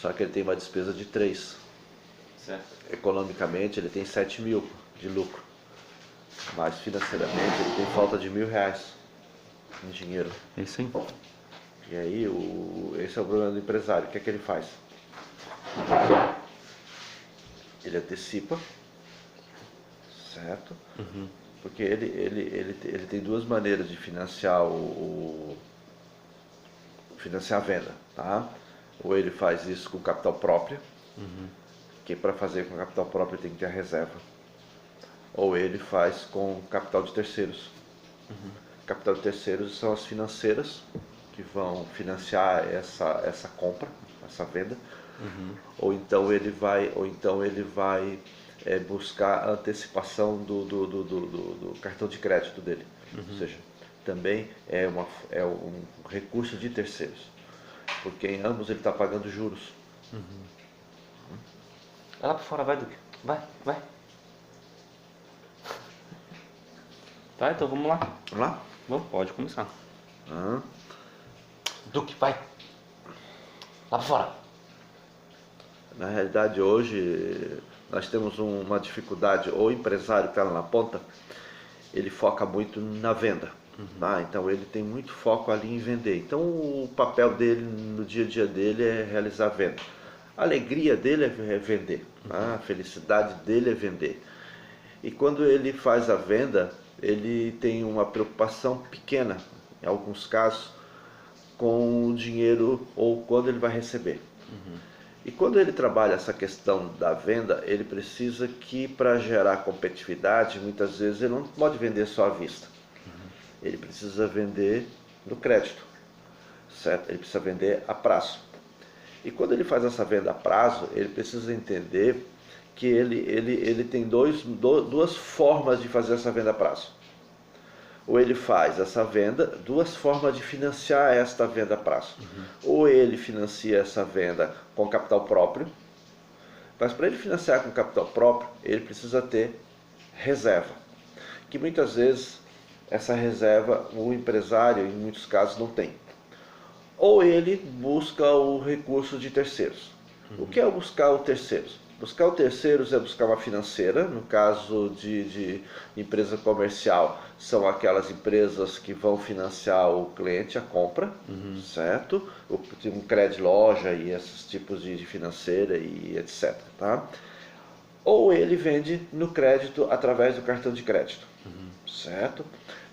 Só que ele tem uma despesa de 3. Certo. Economicamente ele tem 7 mil de lucro. Mas financeiramente ele tem falta de R$1.000 em dinheiro. É isso aí. E aí esse é o problema do empresário. O que é que ele faz? Ele antecipa, certo? Porque ele tem duas maneiras de financiar financiar a venda, tá? Ou ele faz isso com capital próprio, que para fazer com capital próprio tem que ter a reserva. Ou ele faz com capital de terceiros. Capital de terceiros são as financeiras que vão financiar essa compra, essa venda. Ou então ele vai buscar a antecipação do cartão de crédito dele. Ou seja, também é um recurso de terceiros, porque em ambos ele está pagando juros. Vai lá pra fora, vai, Duque. Vai. Tá, então vamos lá. Vamos lá? Vamos, pode começar. Ah. Duque, vai. Lá pra fora. Na realidade hoje nós temos uma dificuldade, o empresário que está lá na ponta, ele foca muito na venda. Tá? Então ele tem muito foco ali em vender. Então o papel dele no dia a dia dele é realizar a venda. A alegria dele é vender, tá? A felicidade dele é vender. E quando ele faz a venda, ele tem uma preocupação pequena, em alguns casos, com o dinheiro ou quando ele vai receber. E quando ele trabalha essa questão da venda, ele precisa que, para gerar competitividade, muitas vezes ele não pode vender só à vista. Ele precisa vender no crédito, certo? Ele precisa vender a prazo. E quando ele faz essa venda a prazo, ele precisa entender que ele tem duas formas de fazer essa venda a prazo. Ou ele faz essa venda, duas formas de financiar esta venda a prazo. Ou ele financia essa venda com capital próprio, mas para ele financiar com capital próprio, ele precisa ter reserva, que muitas vezes essa reserva o empresário, em muitos casos, não tem. Ou ele busca o recurso de terceiros. O que é buscar o terceiros? Buscar o terceiros é buscar uma financeira. No caso de empresa comercial, são aquelas empresas que vão financiar o cliente, a compra, certo? Um crédito loja e esses tipos de financeira e etc. Tá? Ou ele vende no crédito através do cartão de crédito, certo?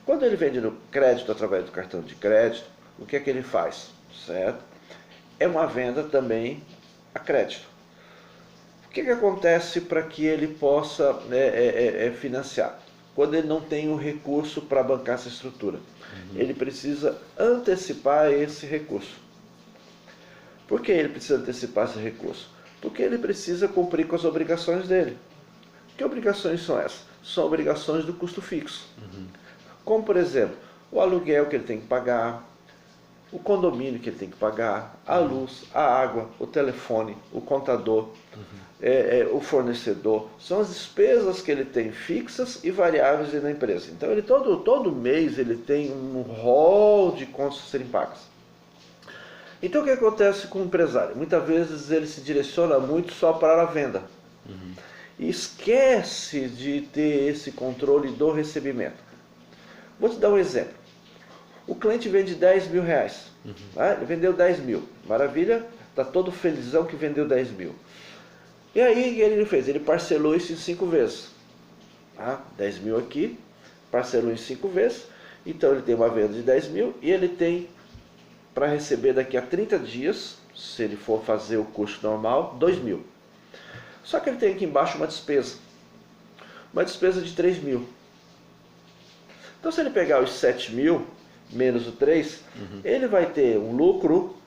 Quando ele vende no crédito através do cartão de crédito, o que é que ele faz? Certo? É uma venda também a crédito. O que acontece para que ele possa financiar? Quando ele não tem o recurso para bancar essa estrutura, ele precisa antecipar esse recurso. Por que ele precisa antecipar esse recurso? Porque ele precisa cumprir com as obrigações dele. Que obrigações são essas? São obrigações do custo fixo. Como, por exemplo, o aluguel que ele tem que pagar, o condomínio que ele tem que pagar, a luz, a água, o telefone, o contador, o fornecedor. São as despesas que ele tem fixas e variáveis na empresa. Então, ele todo mês ele tem um rol de contas a serem pagas. Então, o que acontece com o empresário? Muitas vezes ele se direciona muito só para a venda. E esquece de ter esse controle do recebimento. Vou te dar um exemplo. O cliente vende R$10.000. Tá? Ele vendeu 10 mil. Maravilha, está todo felizão que vendeu 10 mil. E aí o que ele fez? Ele parcelou isso em 5 vezes. Tá? 10 mil aqui, parcelou em 5 vezes. Então ele tem uma venda de 10 mil e ele tem para receber daqui a 30 dias, se ele for fazer o custo normal, 2 mil. Só que ele tem aqui embaixo uma despesa de 3 mil. Então se ele pegar os 7 mil menos o 3, ele vai ter um lucro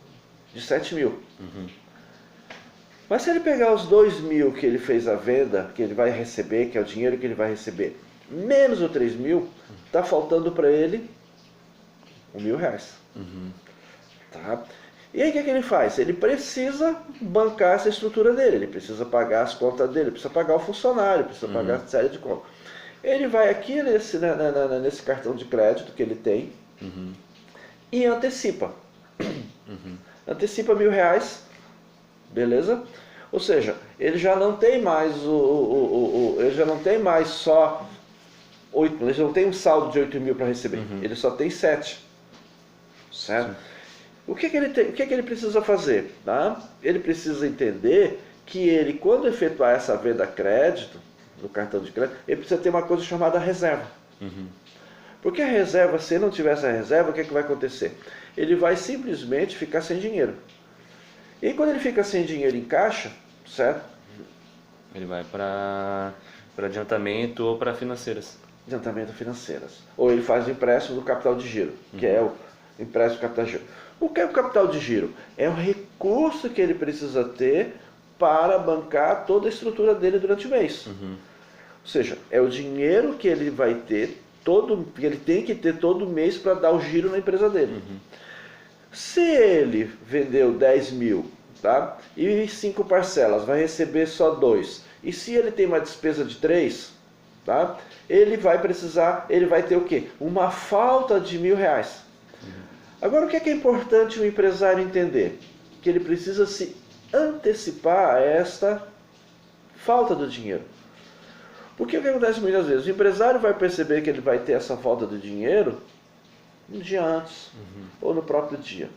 de 7 mil. Mas se ele pegar os 2 mil que ele fez a venda, que ele vai receber, que é o dinheiro que ele vai receber, menos o 3 mil, está faltando para ele R$1.000. Tá? E aí o que ele faz? Ele precisa bancar essa estrutura dele, ele precisa pagar as contas dele, precisa pagar o funcionário, precisa pagar a série de contas. Ele vai aqui nesse cartão de crédito que ele tem e antecipa. Antecipa R$1.000 beleza? Ou seja, ele já não tem mais ele já não tem mais só 8, ele já não tem um saldo de 8 mil para receber, ele só tem 7, certo? Sim. O que que ele precisa fazer? Tá? Ele precisa entender que ele, quando efetuar essa venda a crédito, no cartão de crédito, ele precisa ter uma coisa chamada reserva. Porque a reserva, se ele não tiver essa reserva, o que vai acontecer? Ele vai simplesmente ficar sem dinheiro. E quando ele fica sem dinheiro em caixa, certo? Ele vai para adiantamento ou para financeiras. Adiantamento financeiras. Ou ele faz o empréstimo do capital de giro, que é o empréstimo do capital de giro. O que é o capital de giro? É o recurso que ele precisa ter para bancar toda a estrutura dele durante o mês. Ou seja, é o dinheiro que ele vai ter, que ele tem que ter todo mês para dar o giro na empresa dele. Se ele vendeu 10 mil, tá? E 5 parcelas, vai receber só 2. E se ele tem uma despesa de 3, tá? Ele vai ter o quê? Uma falta de R$1.000. Agora, o que é importante o empresário entender? Que ele precisa se antecipar a esta falta do dinheiro. Porque o que acontece muitas vezes? O empresário vai perceber que ele vai ter essa falta de dinheiro um dia antes, ou no próprio dia.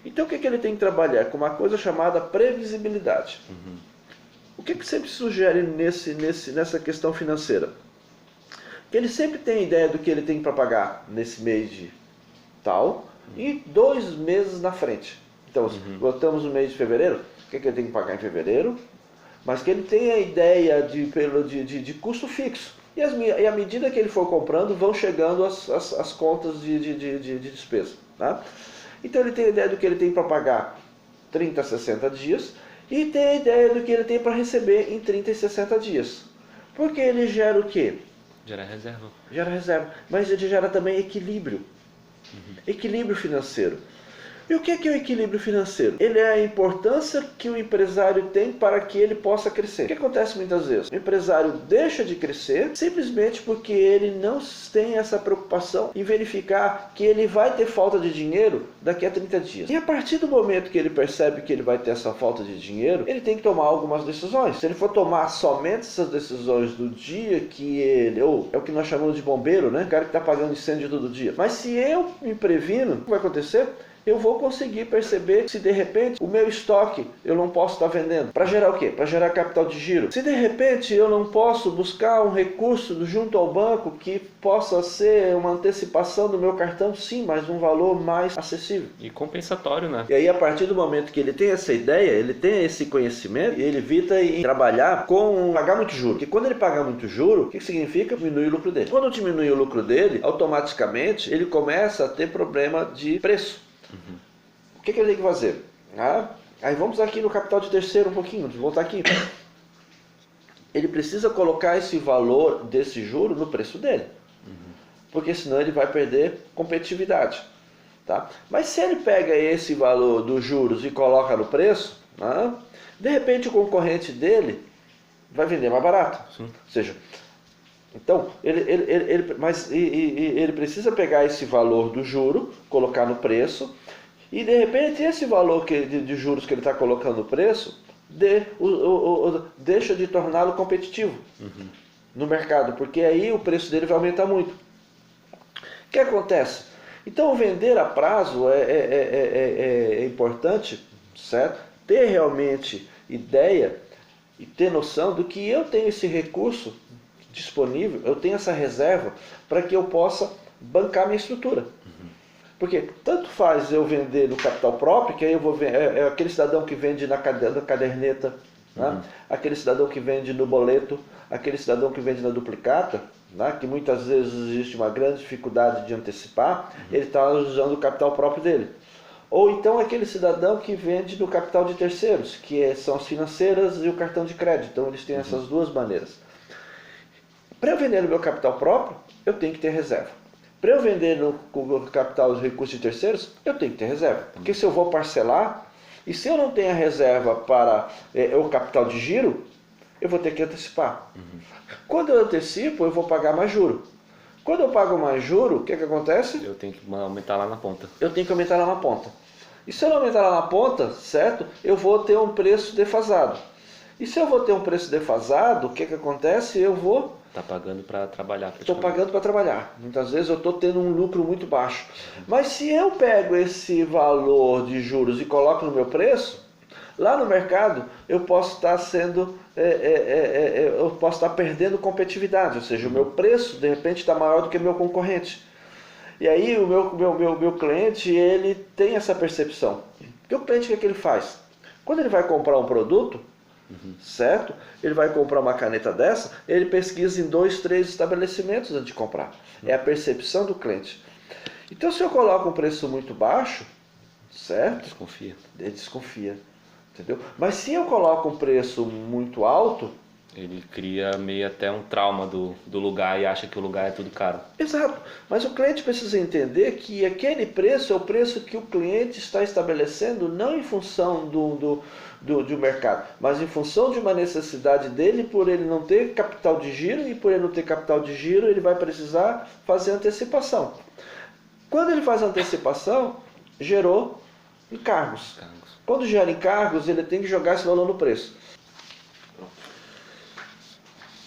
Então o que ele tem que trabalhar? Com uma coisa chamada previsibilidade. O que sempre sugere nessa questão financeira? Que ele sempre tem ideia do que ele tem para pagar nesse mês de tal e 2 meses na frente. Então, voltamos no mês de fevereiro, o que ele tem que pagar em fevereiro? Mas que ele tenha a ideia de custo fixo. E à medida que ele for comprando, vão chegando as contas de despesa. Tá? Então ele tem a ideia do que ele tem para pagar 30 a 60 dias e tem a ideia do que ele tem para receber em 30 e 60 dias. Porque ele gera o quê? Gera reserva. Gera reserva. Mas ele gera também equilíbrio. Equilíbrio financeiro. E o que é o equilíbrio financeiro? Ele é a importância que o empresário tem para que ele possa crescer. O que acontece muitas vezes? O empresário deixa de crescer simplesmente porque ele não tem essa preocupação em verificar que ele vai ter falta de dinheiro daqui a 30 dias. E a partir do momento que ele percebe que ele vai ter essa falta de dinheiro, ele tem que tomar algumas decisões. Se ele for tomar somente essas decisões do dia que ele... ou é o que nós chamamos de bombeiro, né? O cara que está apagando incêndio todo dia. Mas se eu me previno, o que vai acontecer? Eu vou conseguir perceber se de repente o meu estoque eu não posso estar vendendo. Para gerar o quê? Para gerar capital de giro. Se de repente eu não posso buscar um recurso junto ao banco que possa ser uma antecipação do meu cartão, sim, mas um valor mais acessível. E compensatório, né? E aí a partir do momento que ele tem essa ideia, ele tem esse conhecimento, ele evita em trabalhar com pagar muito juro. Porque quando ele paga muito juro, o que significa? Diminui o lucro dele. Quando diminui o lucro dele, automaticamente ele começa a ter problema de preço. O que ele tem que fazer? Aí vamos aqui no capital de terceiro um pouquinho, vamos voltar aqui. Ele precisa colocar esse valor desse juro no preço dele. Porque senão ele vai perder competitividade. Tá? Mas se ele pega esse valor dos juros e coloca no preço, de repente o concorrente dele vai vender mais barato. Sim. Ou seja, então, ele precisa pegar esse valor do juro, colocar no preço, e de repente esse valor de juros que ele está colocando no preço deixa de torná-lo competitivo no mercado, porque aí o preço dele vai aumentar muito. O que acontece? Então, vender a prazo é importante, certo? Ter realmente ideia e ter noção do que eu tenho esse recurso disponível, eu tenho essa reserva para que eu possa bancar minha estrutura. Porque tanto faz eu vender no capital próprio, que aí eu vou vender, aquele cidadão que vende na caderneta, né? Aquele cidadão que vende no boleto, aquele cidadão que vende na duplicata, né? Que muitas vezes existe uma grande dificuldade de antecipar, ele está usando o capital próprio dele. Ou então aquele cidadão que vende no capital de terceiros, que são as financeiras e o cartão de crédito. Então eles têm essas duas maneiras. Para eu vender no meu capital próprio, eu tenho que ter reserva. Para eu vender no capital dos recursos de terceiros, eu tenho que ter reserva. Porque se eu vou parcelar, e se eu não tenho a reserva para o capital de giro, eu vou ter que antecipar. Quando eu antecipo, eu vou pagar mais juro. Quando eu pago mais juro, o que acontece? Eu tenho que aumentar lá na ponta. Eu tenho que aumentar lá na ponta. E se eu não aumentar lá na ponta, certo? Eu vou ter um preço defasado. E se eu vou ter um preço defasado, o que acontece? Eu vou... Tá pagando para trabalhar. Estou pagando para trabalhar. Muitas vezes eu estou tendo um lucro muito baixo. Mas se eu pego esse valor de juros e coloco no meu preço, lá no mercado eu posso estar sendo, eu posso estar perdendo competitividade. Ou seja, o meu preço de repente está maior do que o meu concorrente. E aí o meu cliente, ele tem essa percepção. Porque o cliente, o que ele faz? Quando ele vai comprar um produto, certo? Ele vai comprar uma caneta dessa, ele pesquisa em 2, 3 estabelecimentos antes de comprar. É a percepção do cliente. Então, se eu coloco um preço muito baixo, certo? Desconfia. Ele desconfia, entendeu? Mas se eu coloco um preço muito alto, ele cria meio até um trauma do lugar e acha que o lugar é tudo caro. Exato, mas o cliente precisa entender que aquele preço é o preço que o cliente está estabelecendo, não em função do mercado, mas em função de uma necessidade dele, por ele não ter capital de giro, e por ele não ter capital de giro, ele vai precisar fazer antecipação. Quando ele faz a antecipação, gerou encargos. Quando gera encargos, ele tem que jogar esse valor no preço.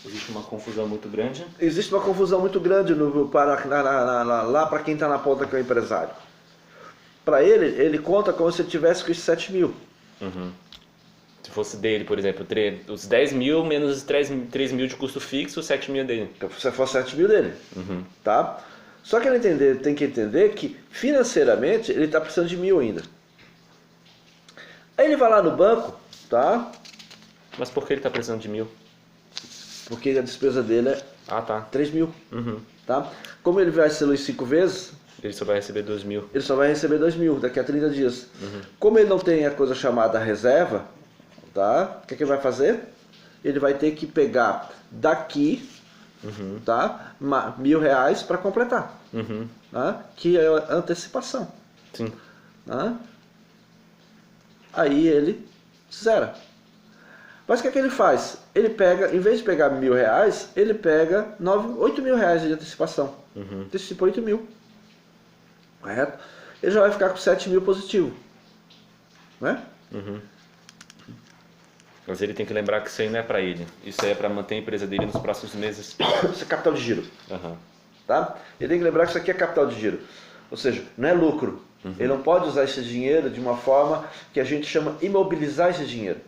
Existe uma confusão muito grande? Existe uma confusão muito grande lá para quem está na ponta, que é o empresário. Para ele conta como se ele tivesse com os 7 mil. Uhum. Se fosse dele, por exemplo, os 10 mil menos os 3 mil de custo fixo, os 7 mil dele. Se for 7 mil dele. Uhum. Tá? Só que ele tem que entender que financeiramente ele está precisando de 1.000 ainda. Aí ele vai lá no banco, tá? Mas por que ele está precisando de 1.000? Porque a despesa dele é 3 mil. Uhum. Tá? Como ele vai ser em 5 vezes, ele só vai receber 2 mil. Ele só vai receber 2 mil daqui a 30 dias. Uhum. Como ele não tem a coisa chamada reserva, tá? O que ele vai fazer? Ele vai ter que pegar daqui, tá? R$ 1.000 para completar. Uhum. Tá? Que é a antecipação. Sim. Tá? Aí ele zera. Mas o que ele faz? Ele pega, em vez de pegar R$ 1.000, ele pega R$ 8.000 de antecipação. Antecipa 8 mil. Correto? Ele já vai ficar com 7 mil positivo. Né? Mas ele tem que lembrar que isso aí não é para ele. Isso aí é para manter a empresa dele nos próximos meses. Isso é capital de giro. Uhum. Tá? Ele tem que lembrar que isso aqui é capital de giro. Ou seja, não é lucro. Ele não pode usar esse dinheiro de uma forma que a gente chama imobilizar esse dinheiro.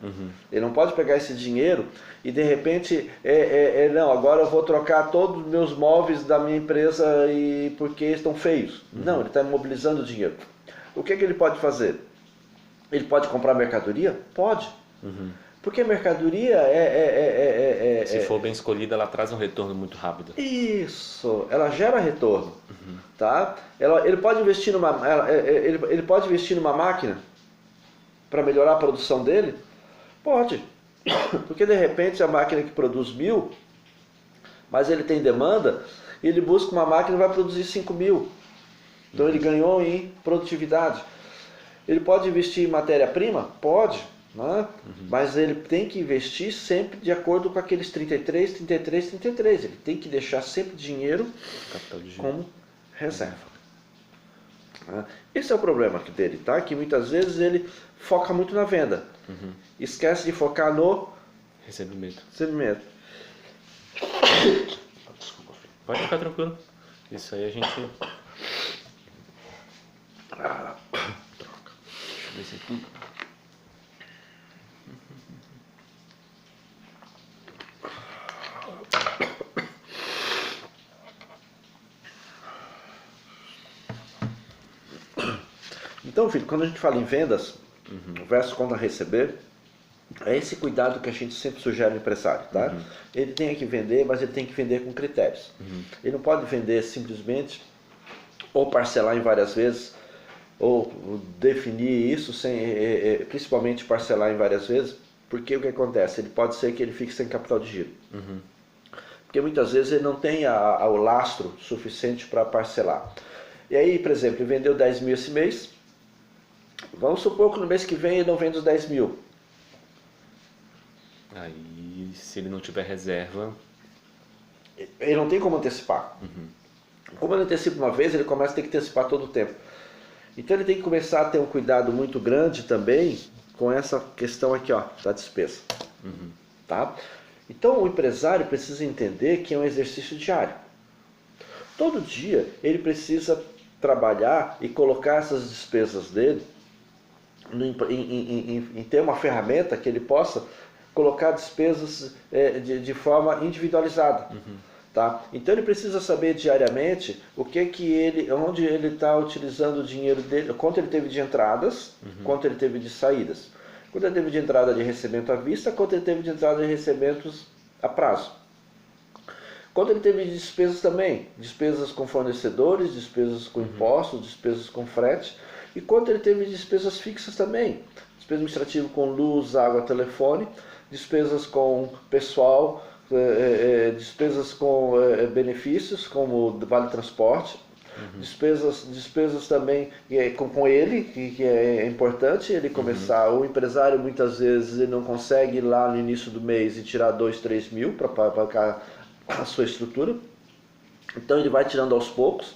Ele não pode pegar esse dinheiro e de repente, não, agora eu vou trocar todos os meus móveis da minha empresa porque estão feios. Não, ele está imobilizando o dinheiro. O que ele pode fazer? Ele pode comprar mercadoria? Pode. Porque mercadoria se for bem escolhida, ela traz um retorno muito rápido. Isso, ela gera retorno. Tá? Ele pode investir ele pode investir numa máquina para melhorar a produção dele? Pode. Porque de repente a máquina que produz 1.000, mas ele tem demanda, ele busca uma máquina que vai produzir 5.000. Então ele ganhou em produtividade. Ele pode investir em matéria-prima? Pode. Né? Mas ele tem que investir sempre de acordo com aqueles 33, 33, 33. Ele tem que deixar sempre dinheiro como reserva. Esse é o problema dele, tá? Que muitas vezes ele foca muito na venda. Esquece de focar no recebimento. Desculpa, filho. Pode ficar tranquilo. Isso aí a gente... Troca. Deixa eu ver se aqui... Então, filho, quando a gente fala em vendas, versus conta a receber, é esse cuidado que a gente sempre sugere ao empresário, tá? Ele tem que vender, mas ele tem que vender com critérios. Ele não pode vender simplesmente, ou parcelar em várias vezes, ou definir isso, principalmente parcelar em várias vezes, porque o que acontece? Ele pode ser que ele fique sem capital de giro. Porque muitas vezes ele não tem o lastro suficiente para parcelar. E aí, por exemplo, ele vendeu 10 mil esse mês. Vamos supor que no mês que vem ele não vende os 10 mil. Aí, se ele não tiver reserva... Ele não tem como antecipar. Como ele antecipa uma vez, ele começa a ter que antecipar todo o tempo. Então ele tem que começar a ter um cuidado muito grande também com essa questão aqui, ó, da despesa. Tá? Então o empresário precisa entender que é um exercício diário. Todo dia ele precisa trabalhar e colocar essas despesas dele em ter uma ferramenta que ele possa colocar despesas de forma individualizada. Tá? Então ele precisa saber diariamente onde ele está utilizando o dinheiro dele, quanto ele teve de entradas, quanto ele teve de saídas. Quanto ele teve de entrada de recebimento à vista, quanto ele teve de entrada de recebimentos a prazo. Quanto ele teve de despesas também, despesas com fornecedores, despesas com impostos, despesas com frete, e quanto ele teve de despesas fixas também, despesa administrativa com luz, água, telefone, despesas com pessoal, despesas com benefícios, como vale transporte, despesas também com ele, que é importante ele começar. O empresário muitas vezes ele não consegue ir lá no início do mês e tirar 2, 3 mil para pagar a sua estrutura, então ele vai tirando aos poucos.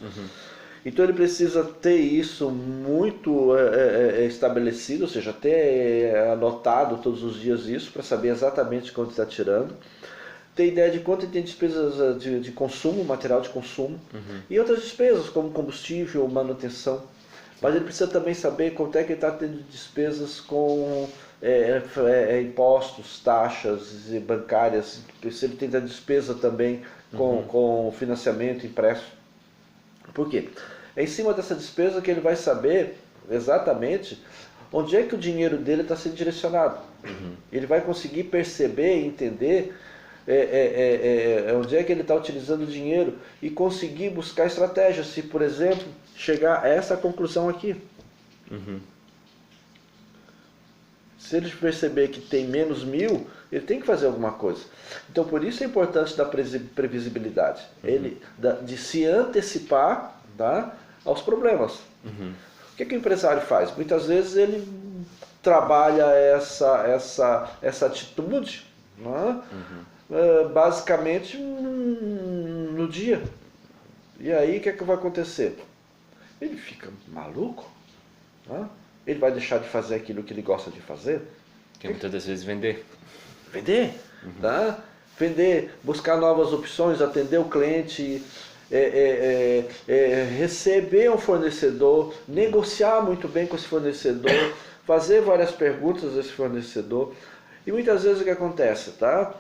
Então ele precisa ter isso muito estabelecido, ou seja, ter anotado todos os dias isso para saber exatamente quanto está tirando, ter ideia de quanto ele tem despesas de consumo, material de consumo, e outras despesas como combustível, manutenção. Mas ele precisa também saber quanto é que ele está tendo despesas com impostos, taxas bancárias, se ele tem despesa também com financiamento, empréstimo. Por quê? É em cima dessa despesa que ele vai saber exatamente onde é que o dinheiro dele está sendo direcionado. Ele vai conseguir perceber e entender onde é que ele está utilizando o dinheiro e conseguir buscar estratégias. Se, por exemplo, chegar a essa conclusão aqui. Se ele perceber que tem menos 1.000, ele tem que fazer alguma coisa. Então, por isso é importante da previsibilidade. De se antecipar, tá, aos problemas. O que o empresário faz? Muitas vezes ele trabalha essa atitude, né, basicamente no dia. E aí o que vai acontecer? Ele fica maluco, né? Ele vai deixar de fazer aquilo que ele gosta de fazer. Que muitas das vezes vender. Vender, tá? Vender, buscar novas opções, atender o cliente, receber um fornecedor, negociar muito bem com esse fornecedor, fazer várias perguntas a esse fornecedor. E muitas vezes o que acontece, tá?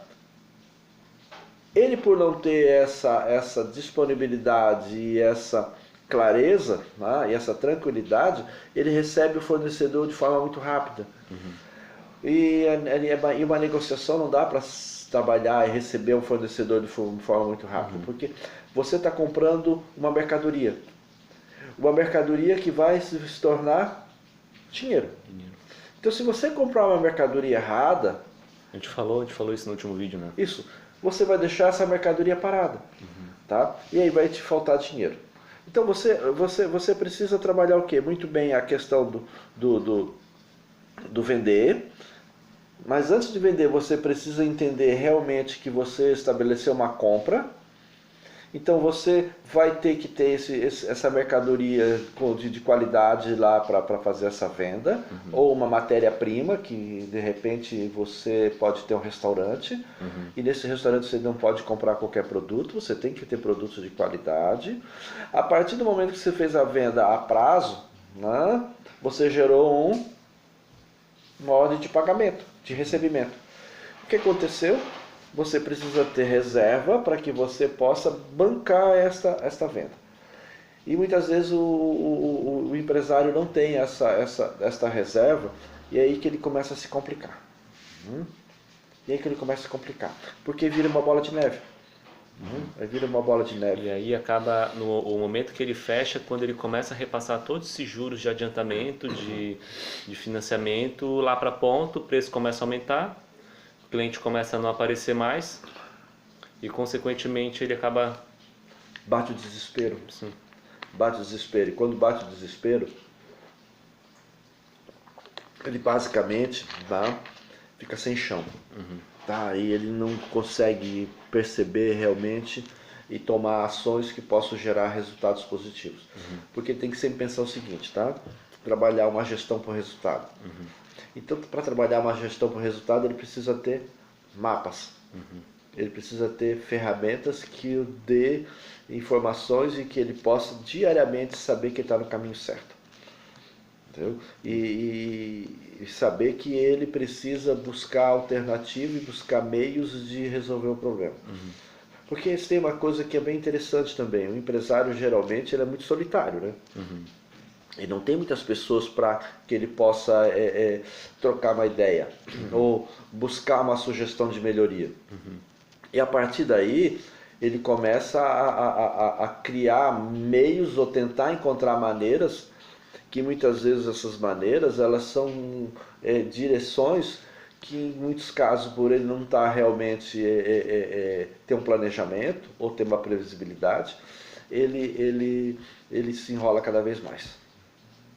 Ele, por não ter essa disponibilidade e essa clareza, né, e essa tranquilidade, ele recebe o fornecedor de forma muito rápida. E uma negociação não dá para trabalhar e receber um fornecedor de forma muito rápida, porque você está comprando uma mercadoria que vai se tornar dinheiro. Então, se você comprar uma mercadoria errada, a gente falou isso no último vídeo, né? Isso, você vai deixar essa mercadoria parada, tá? E aí vai te faltar dinheiro. Então você precisa trabalhar o quê? Muito bem a questão do vender, mas antes de vender você precisa entender realmente que você estabeleceu uma compra. Então você vai ter que ter essa mercadoria de qualidade lá para fazer essa venda, ou uma matéria-prima que de repente você pode ter um restaurante, e nesse restaurante você não pode comprar qualquer produto, você tem que ter produtos de qualidade. A partir do momento que você fez a venda a prazo, né, você gerou uma ordem de pagamento, de recebimento. O que aconteceu? Você precisa ter reserva para que você possa bancar esta venda. E muitas vezes o empresário não tem esta reserva, e é aí que ele começa a se complicar. E é aí que ele começa a se complicar, porque vira uma bola de neve. Aí vira uma bola de neve. E aí acaba, o momento que ele fecha, quando ele começa a repassar todos esses juros de adiantamento, de financiamento lá para ponto, o preço começa a aumentar, o cliente começa a não aparecer mais e consequentemente ele acaba... Bate o desespero. Sim. Bate o desespero. E quando bate o desespero, ele basicamente fica sem chão. Tá? E ele não consegue perceber realmente e tomar ações que possam gerar resultados positivos. Porque tem que sempre pensar o seguinte, tá? Trabalhar uma gestão por resultado. Então, para trabalhar uma gestão por resultado, ele precisa ter mapas. Ele precisa ter ferramentas que o dê informações e que ele possa diariamente saber que ele está no caminho certo. Entendeu? E saber que ele precisa buscar alternativa e buscar meios de resolver o problema. Porque isso tem uma coisa que é bem interessante também. O empresário, geralmente, ele é muito solitário, né? E não tem muitas pessoas para que ele possa trocar uma ideia ou buscar uma sugestão de melhoria. E a partir daí, ele começa a criar meios ou tentar encontrar maneiras que muitas vezes essas maneiras elas são direções que em muitos casos, por ele não estar realmente ter um planejamento ou ter uma previsibilidade, ele se enrola cada vez mais.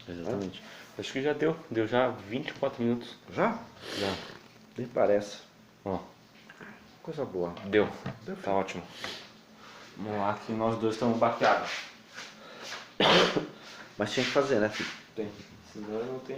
Exatamente. Acho que já deu já 24 minutos. Já? Já. Nem parece. Ó, Coisa boa. deu. Tá ótimo. Vamos lá que nós dois estamos baqueados. Mas tinha que fazer, né, filho? Tem. Senão eu não tenho.